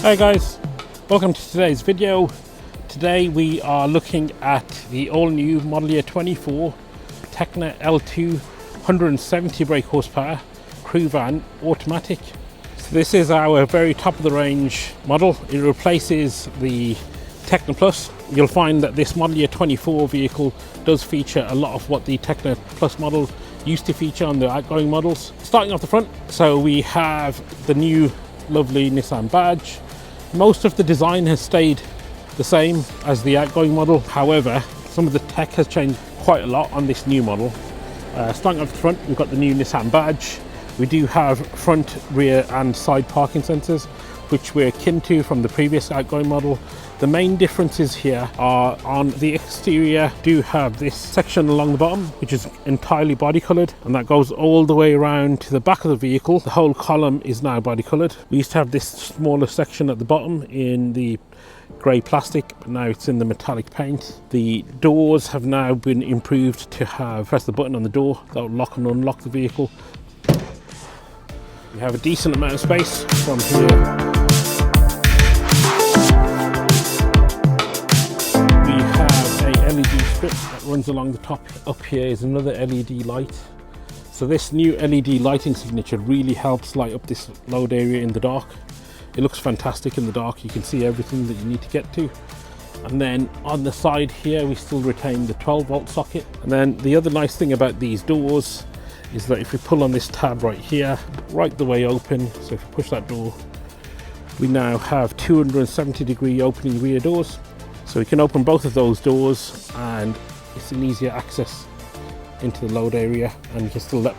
Hi guys, welcome to today's video. Today we are looking at the all new model year 24 Tekna L2 170 brake horsepower crew van automatic. So this is our very top of the range model. It replaces the Tekna Plus. You'll find that this model year 24 vehicle does feature a lot of what the Tekna Plus model used to feature on the outgoing models. Starting off the front, so we have the new lovely Nissan badge. Most of the design has stayed the same as the outgoing model. However, some of the tech has changed quite a lot on this new model. Starting off the front, we've got the new Nissan badge. We do have front, rear and side parking sensors, which we're akin to from the previous outgoing model. The main differences here are on the exterior. Do have this section along the bottom, which is entirely body coloured, and that goes all the way around to the back of the vehicle. The whole column is now body coloured. We used to have this smaller section at the bottom in the grey plastic, but now it's in the metallic paint. The doors have now been improved to have press the button on the door that will lock and unlock the vehicle. We have a decent amount of space from here. LED strip that runs along the top. Up here is another LED light. So this new LED lighting signature really helps light up this load area in the dark. It looks fantastic in the dark. You can see everything that you need to get to. And then on the side here we still retain the 12-volt socket. And then the other nice thing about these doors is that if we pull on this tab right here, right the way open, so if we push that door, we now have 270-degree opening rear doors. So we can open both of those doors and it's an easier access into the load area, and you can still let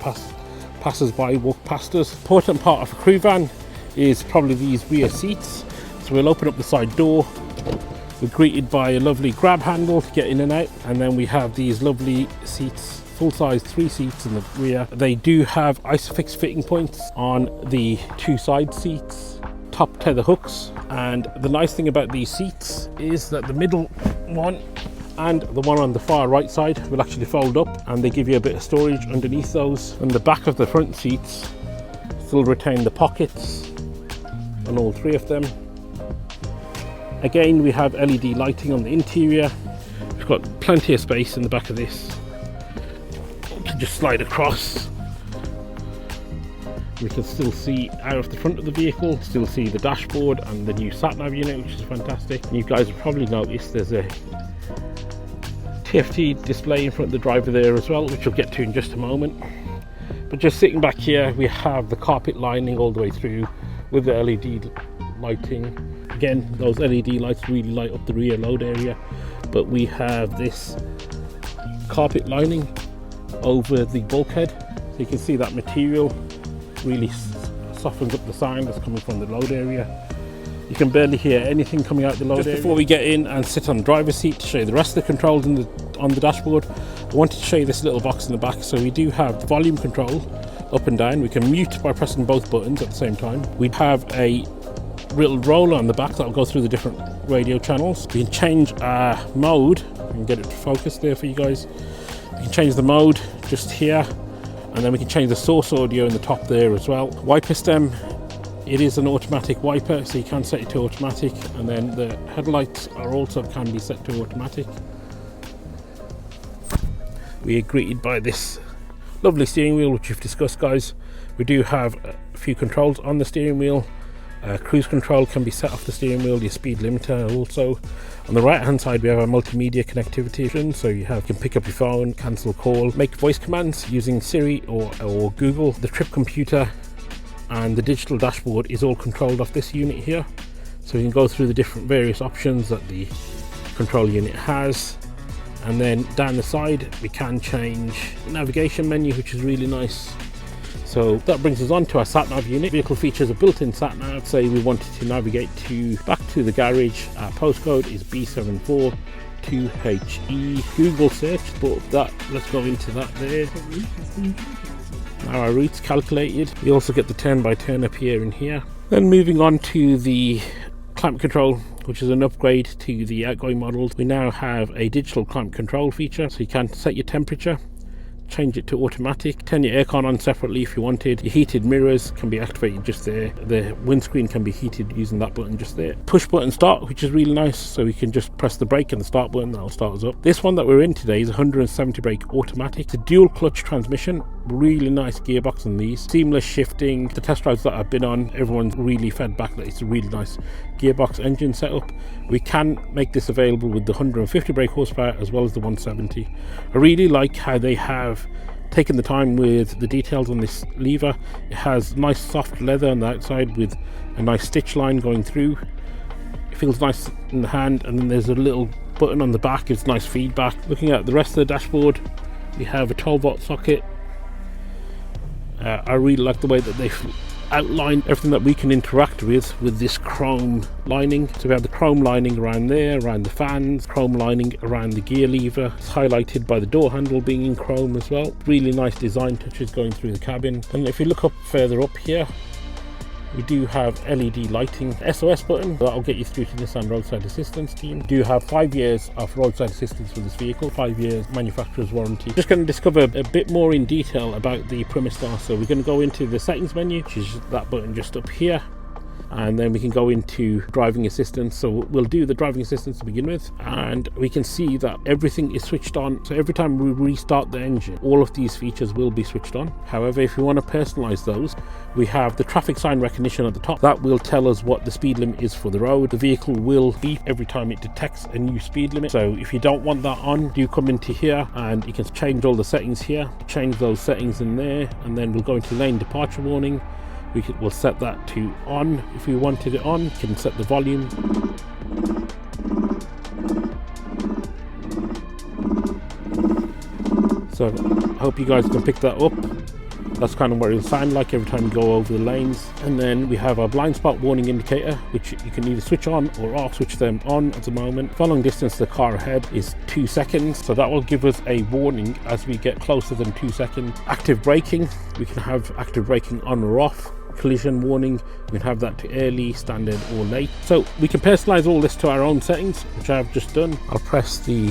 passers-by walk past us. Important part of a crew van is probably these rear seats. So we'll open up the side door. We're greeted by a lovely grab handle to get in and out, and then we have these lovely seats, full-size 3 seats in the rear. They do have Isofix fitting points on the 2 side seats, top tether hooks, and the nice thing about these seats is that the middle one and the one on the far right side will actually fold up, and they give you a bit of storage underneath those. And the back of the front seats still retain the pockets on all 3 of them. Again, we have LED lighting on the interior. We've got plenty of space in the back of this. You can just slide across. We can still see out of the front of the vehicle, still see the dashboard and the new sat-nav unit, which is fantastic. And you guys have probably noticed there's a TFT display in front of the driver there as well, which we'll get to in just a moment. But just sitting back here, we have the carpet lining all the way through with the LED lighting. Again, those LED lights really light up the rear load area, but we have this carpet lining over the bulkhead, so you can see that material really softens up the sound that's coming from the load area. You can barely hear anything coming out the load area. Just before we get in and sit on the driver's seat to show you the rest of the controls on the dashboard, I wanted to show you this little box in the back. So we do have volume control up and down. We can mute by pressing both buttons at the same time. We have a little roller on the back that will go through the different radio channels. We can change our mode. I can get it to focus there for you guys. We can change the mode just here. And then we can change the source audio in the top there as well. Wiper stem, it is an automatic wiper, so you can set it to automatic. And then the headlights are also can be set to automatic. We are greeted by this lovely steering wheel, which we've discussed, guys. We do have a few controls on the steering wheel. Cruise control can be set off the steering wheel, your speed limiter also. On the right hand side we have a multimedia connectivity, so you can pick up your phone, cancel call, make voice commands using Siri or Google. The trip computer and the digital dashboard is all controlled off this unit here, so you can go through the different various options that the control unit has. And then down the side we can change the navigation menu, which is really nice. So that brings us on to our sat-nav unit. The vehicle features a built-in sat-nav. Say we wanted to navigate back to the garage. Our postcode is B742HE. Google search, but let's go into that there. Now our route's calculated. We also get the turn by turn up here and here. Then moving on to the climate control, which is an upgrade to the outgoing models. We now have a digital climate control feature, so you can set your temperature change it to automatic, turn your aircon on separately if you wanted. Your heated mirrors can be activated just there. The windscreen can be heated using that button just there. Push button start, which is really nice, so we can just press the brake and the start button, that'll start us up. This one that we're in today is 170 brake automatic. It's a dual clutch transmission, really nice gearbox on these, seamless shifting. The test drives that I've been on, everyone's really fed back that it's a really nice gearbox engine setup. We can make this available with the 150 brake horsepower as well as the 170. I really like how they have taken the time with the details on this lever. It has nice soft leather on the outside with a nice stitch line going through. It feels nice in the hand, and then there's a little button on the back, it's nice feedback. Looking at the rest of the dashboard, we have a 12-volt socket. I really like the way that they've outlined everything that we can interact with this chrome lining. So we have the chrome lining around there, around the fans, chrome lining around the gear lever. It's highlighted by the door handle being in chrome as well. Really nice design touches going through the cabin. And if you look up further up here, we do have LED lighting, SOS button that'll get you through to Nissan roadside assistance team. We do have 5 years of roadside assistance for this vehicle, 5 years manufacturer's warranty. Just going to discover a bit more in detail about the Primastar. So we're going to go into the settings menu, which is that button just up here, and then we can go into driving assistance. So we'll do the driving assistance to begin with, and we can see that everything is switched on. So every time we restart the engine, all of these features will be switched on. However, if we want to personalize those, we have the traffic sign recognition at the top. That will tell us what the speed limit is for the road. The vehicle will beep every time it detects a new speed limit. So if you don't want that on, do come into here and you can change all the settings here, change those settings in there, and then we'll go into lane departure warning. We'll set that to on. If we wanted it on, you can set the volume. So I hope you guys can pick that up. That's kind of what it'll sound like every time you go over the lanes. And then we have our blind spot warning indicator, which you can either switch on or off. Switch them on at the moment. Following distance to the car ahead is 2 seconds. So that will give us a warning as we get closer than 2 seconds. Active braking, we can have active braking on or off. Collision warning, we can have that to early, standard or late. So we can personalize all this to our own settings, which I've just done. I'll press the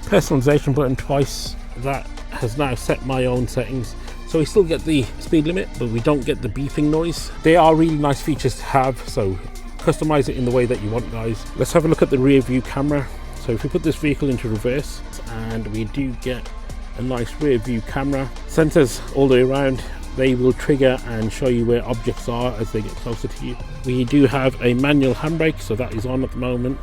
personalization button twice. That has now set my own settings. So we still get the speed limit, but we don't get the beeping noise. They are really nice features to have, so customize it in the way that you want, guys. Let's have a look at the rear view camera. So if we put this vehicle into reverse, and we do get a nice rear view camera. Sensors all the way around. They will trigger and show you where objects are as they get closer to you. We do have a manual handbrake, so that is on at the moment.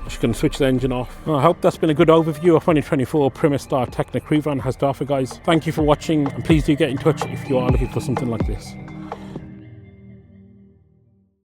Just going to switch the engine off. Well, I hope that's been a good overview of 2024 Primastar Tekna Crew Van has to offer, guys. Thank you for watching, and please do get in touch if you are looking for something like this.